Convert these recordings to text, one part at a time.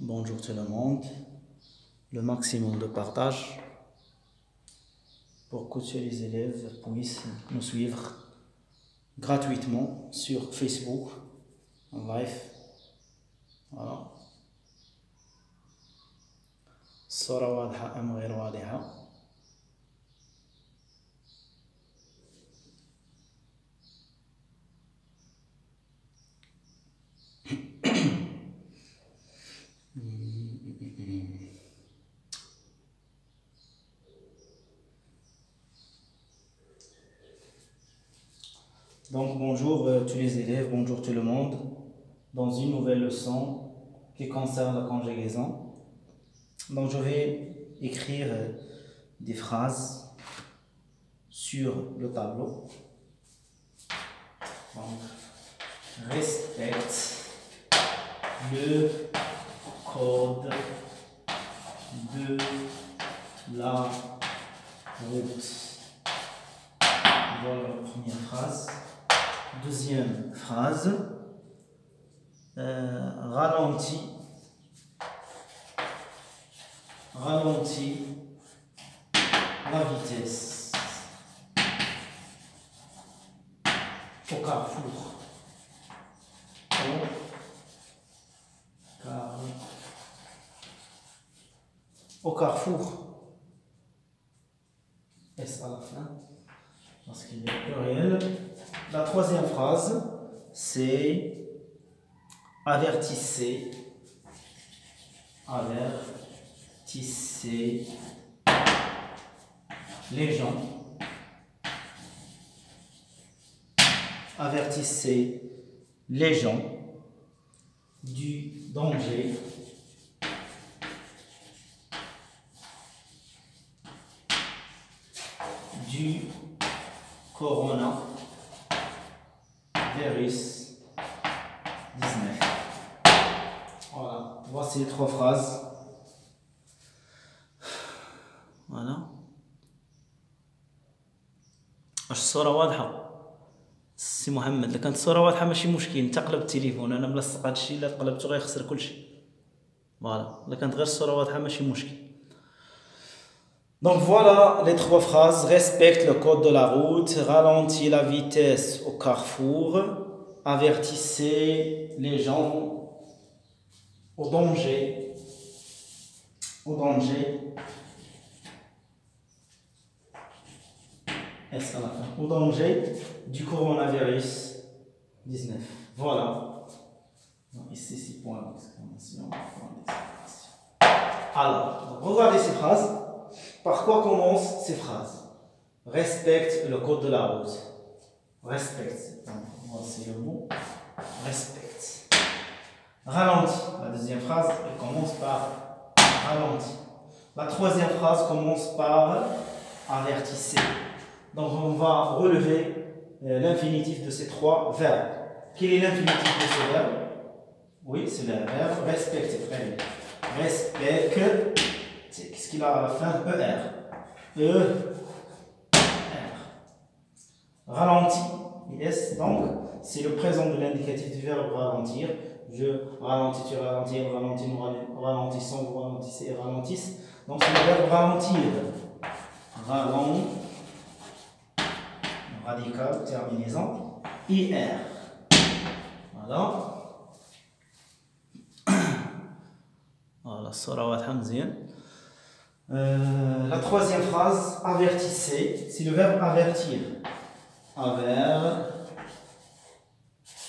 Bonjour tout le monde. Le maximum de partage pour que tous les élèves puissent nous suivre gratuitement sur Facebook en live. Voilà. الصورة واضحة أم غير واضحة؟ Donc bonjour tous les élèves, bonjour tout le monde, dans une nouvelle leçon qui concerne la conjugaison. Donc je vais écrire des phrases sur le tableau. Donc, respecte le code de la route. Voilà la première phrase. Deuxième phrase, ralentis la vitesse au carrefour. Au carrefour. S à la fin, parce qu'il est pluriel. La troisième phrase, c'est avertissez les gens. Avertissez les gens du danger du coronavirus 19. Voilà, voici les trois phrases. Voilà. واش الصورة واضحة؟ سي محمد، إلا كانت الصورة واضحة ماشي مشكل، انت قلب التليفون، أنا ملصق هادشي، إلا قلبتو غيخسر كلشي. فوالا، إلا كانت غير الصورة واضحة ماشي مشكل. Donc voilà les trois phrases. Respecte le code de la route, ralentis la vitesse au carrefour, avertissez les gens au danger, S à la fin, au danger du coronavirus 19. Voilà. Donc ici, 6 points d'exclamation, Alors, regardez ces phrases. Par quoi commencent ces phrases? Respecte le code de la route. Respecte. Donc, voici le mot. Respecte. Ralentis. La deuxième phrase, elle commence par ralentis. La troisième phrase commence par avertissez. Donc, on va relever l'infinitif de ces trois verbes. Quel est l'infinitif de ces verbes? Oui, c'est le verbe respecter. Respecte. Qu'est-ce qu'il a à la fin? ER. Ralentis. Yes, donc c'est le présent de l'indicatif du verbe ralentir. Je ralentis, tu ralentis, on ralentit, nous ralentissons, vous ralentissez et ralentissent. Donc c'est le verbe ralentir. Radical, terminaison. IR. Voilà. Voilà, الصورة واضحة مزيان. La troisième phrase, avertissez, c'est le verbe avertir.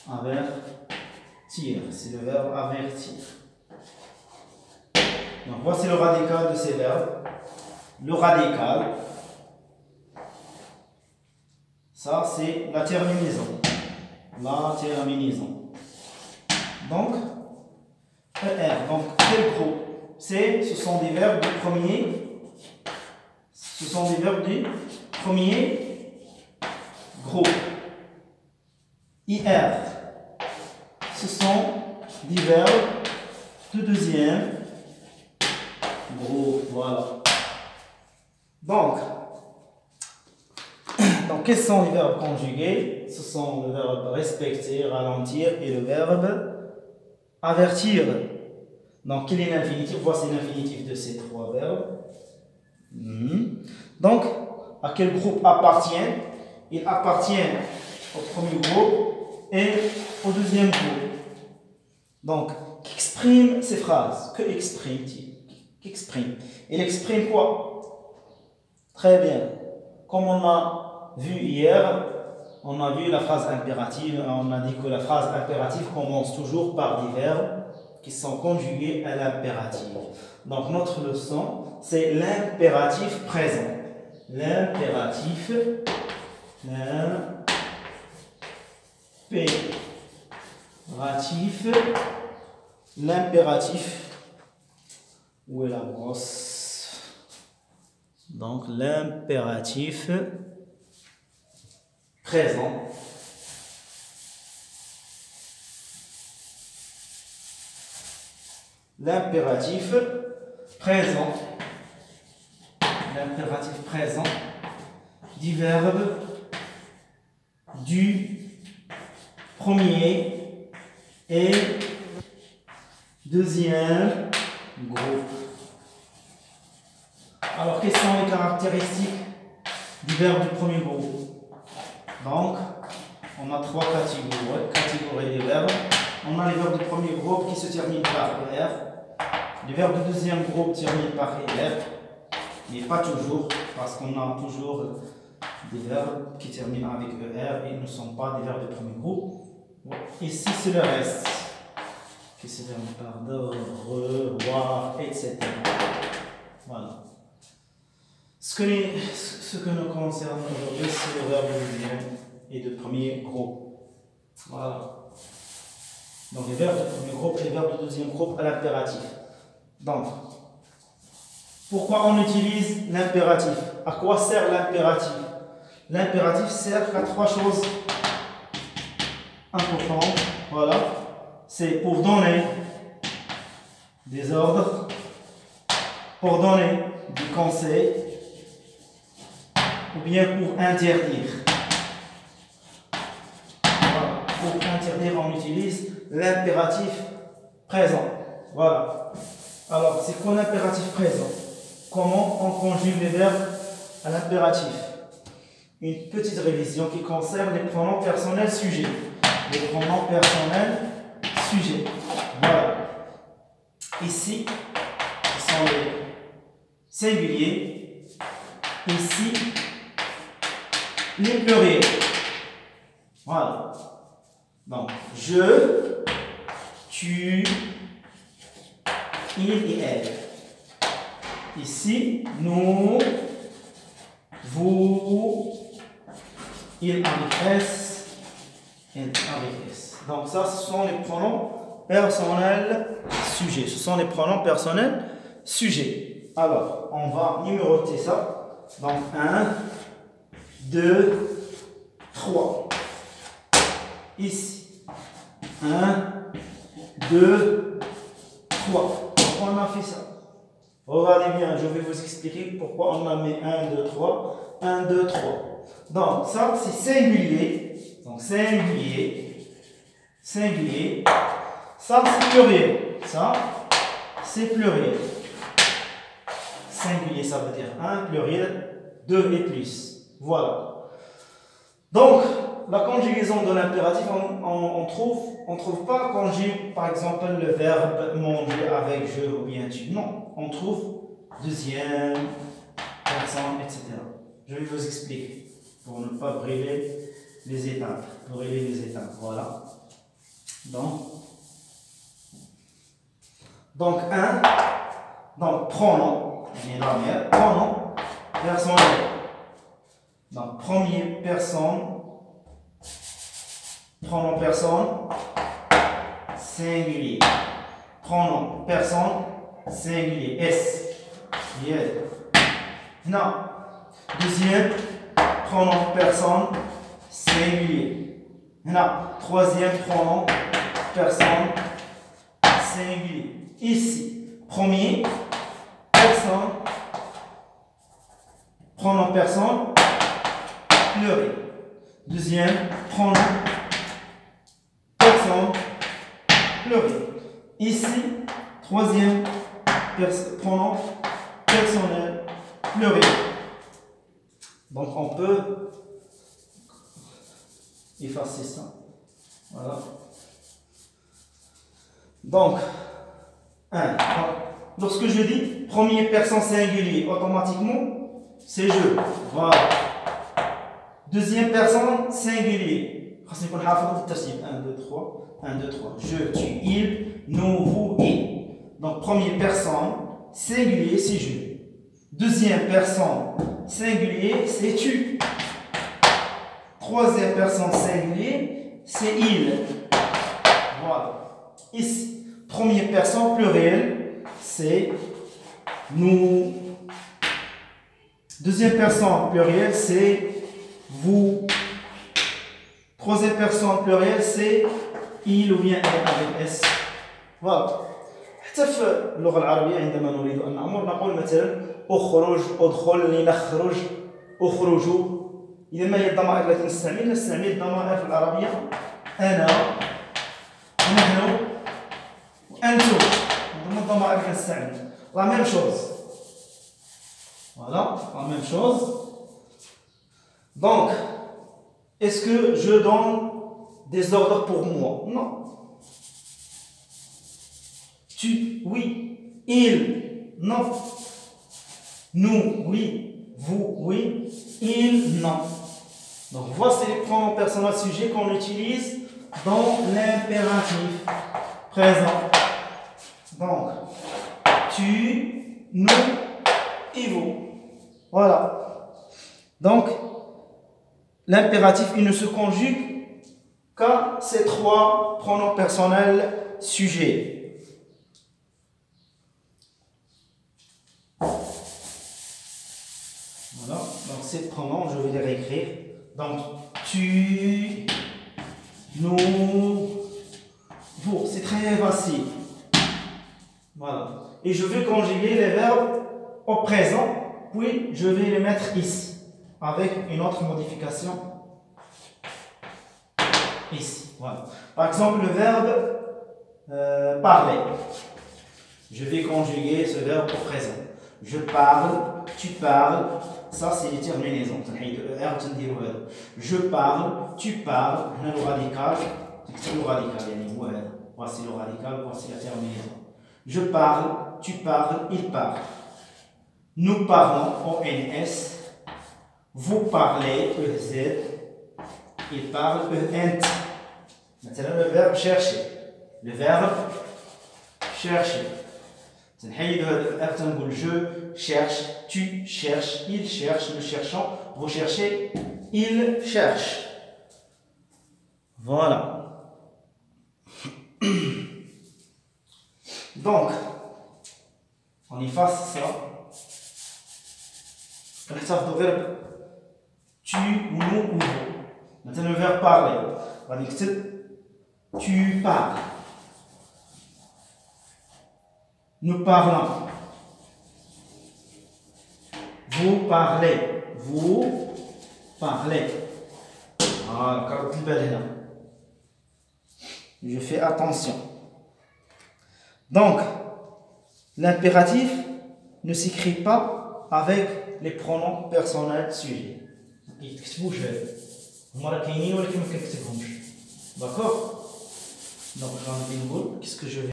Avertir, c'est le verbe avertir. Donc voici le radical de ces verbes. Le radical, ça c'est la terminaison. Donc, ER, donc quel groupe? Ce sont des verbes du premier groupe. IR, ce sont des verbes du deuxième groupe. Voilà. Donc quels sont les verbes conjugués? Ce sont le verbe respecter, ralentir et le verbe avertir. Donc, quel est l'infinitif? Voici l'infinitif de ces trois verbes. Donc, à quel groupe appartiennent? Il appartient au premier groupe et au deuxième groupe. Donc, qu'exprime ces phrases? Que exprime-t-il? Qu'exprime? Il exprime quoi? Très bien. Comme on a vu hier, on a vu la phrase impérative. On a dit que la phrase impérative commence toujours par des verbes qui sont conjugués à l'impératif. Donc, notre leçon, c'est l'impératif présent. L'impératif où est la brosse? Donc l'impératif présent l'impératif présent du verbe du premier et deuxième groupe. Alors, quelles sont les caractéristiques du verbe du premier groupe? Donc, on a trois catégories de verbes. On a les verbes du premier groupe qui se terminent par ER. Les verbes du deuxième groupe terminent par ER. Mais pas toujours, parce qu'on a toujours des verbes qui terminent avec ER et ne sont pas des verbes de premier groupe. Ici, c'est le reste, qui se termine par de, revoir, etc. Voilà. Ce que nous concerne aujourd'hui, c'est le verbe de deuxième et de premier groupe. Voilà. Donc, les verbes de premier groupe et les verbes de deuxième groupe à l'impératif. Donc, pourquoi on utilise l'impératif? À quoi sert l'impératif? L'impératif sert à trois choses importantes. Voilà. C'est pour donner des ordres, pour donner des conseils, ou bien pour interdire. Voilà. Pour interdire, on utilise l'impératif présent. Voilà. Alors, c'est quoi l'impératif présent? Comment on conjugue les verbes à l'impératif? Une petite révision qui concerne les pronoms personnels sujets. Les pronoms personnels sujets. Voilà. Ici, ce sont les singuliers. Ici, les pluriels. Voilà. Donc, je, tu, il et elle. Ici, nous, vous, il avec S, elle avec S. Donc ça, ce sont les pronoms personnels sujets. Ce sont les pronoms personnels sujets. Alors, on va numéroter ça. Donc 1, 2, 3. Ici. 1, 2, 3. Pourquoi on a fait ça? Regardez bien, je vais vous expliquer pourquoi on a mis 1, 2, 3. 1, 2, 3. Donc, ça, c'est singulier. Donc, singulier. Singulier. Ça, c'est pluriel. Ça, c'est pluriel. Singulier, ça veut dire 1, pluriel, 2 et plus. Voilà. Donc, la conjugaison de l'impératif, on trouve pas conjugue, par exemple, le verbe manger avec je ou bien tu. Non, on trouve deuxième, personne, etc. Je vais vous expliquer pour ne pas brûler les étapes. Voilà. Donc 1, donc pronom, pronom personnel. Donc première personne, pronom personne, singulier. Pronom personne, singulier. S. Bien. Non. Deuxième, pronom personne, singulier. Non. Troisième, pronom personne, singulier. Ici, premier, personne, pronom personne, pluriel. Deuxième, pronom personne, pluriel. Ici, troisième pronom personnel pluriel. Donc on peut effacer ça. Voilà. Donc, lorsque je dis première personne singulier, automatiquement, c'est je. Voilà. Deuxième personne singulier. 1, 2, 3. 1, 2, 3. Je, tu, il, nous, vous, il. Donc, première personne singulier, c'est je. Deuxième personne singulier, c'est tu. Troisième personne singulier, c'est il. Voilà. Ici, première personne plurielle, c'est nous. Deuxième personne plurielle, c'est vous. Troisième personne plurielle, c'est il ou bien elle avec S. Voilà. حتى في اللغة العربية عندما نريد أن نأمر نقول مثلا أخرج، أدخل، لنخرج، أخرجوا. إذا ما هي الضمائر التي نستعمل؟ نستعمل الضمائر في العربية أنا، نحن، وأنتم. هذوما الضمائر اللي كنستعمل. لا ميم شوز. Voilà, la même chose. Donc, est-ce que je donne des ordres pour moi? Non. Tu, oui. Il, non. Nous, oui. Vous, oui. Il, non. Donc, voici les pronoms personnels sujets qu'on utilise dans l'impératif présent. Donc, tu, nous et vous. Voilà. Donc, l'impératif, il ne se conjugue qu'à ces trois pronoms personnels sujets. Voilà. Donc, ces pronoms, je vais les réécrire. Donc, tu, nous, vous. C'est très facile. Voilà. Et je vais conjuguer les verbes au présent, puis je vais les mettre ici, avec une autre modification. Ici. Voilà. Par exemple, le verbe parler. Je vais conjuguer ce verbe au présent. Je parle, tu parles. Ça, c'est les terminaisons. Je parle, tu parles. Le radical. Le radical. Voici le radical, voici la terminaison. Je parle, tu parles, il parle. Nous parlons, ONS. Vous parlez, EZ. Il parle, ENT. Maintenant, le verbe chercher. Le verbe chercher. Je cherche, tu cherches, il cherche, nous cherchons, vous cherchez, il cherche. Voilà. Donc, on efface ça. On va le verbe tu, nous ou vous. Maintenant, le verbe parler. On va dire tu parles. Nous parlons. Vous parlez. Vous parlez. Ah, je fais attention. Donc, l'impératif ne s'écrit pas avec les pronoms personnels sujets. D'accord? Donc, qu'est-ce que je vais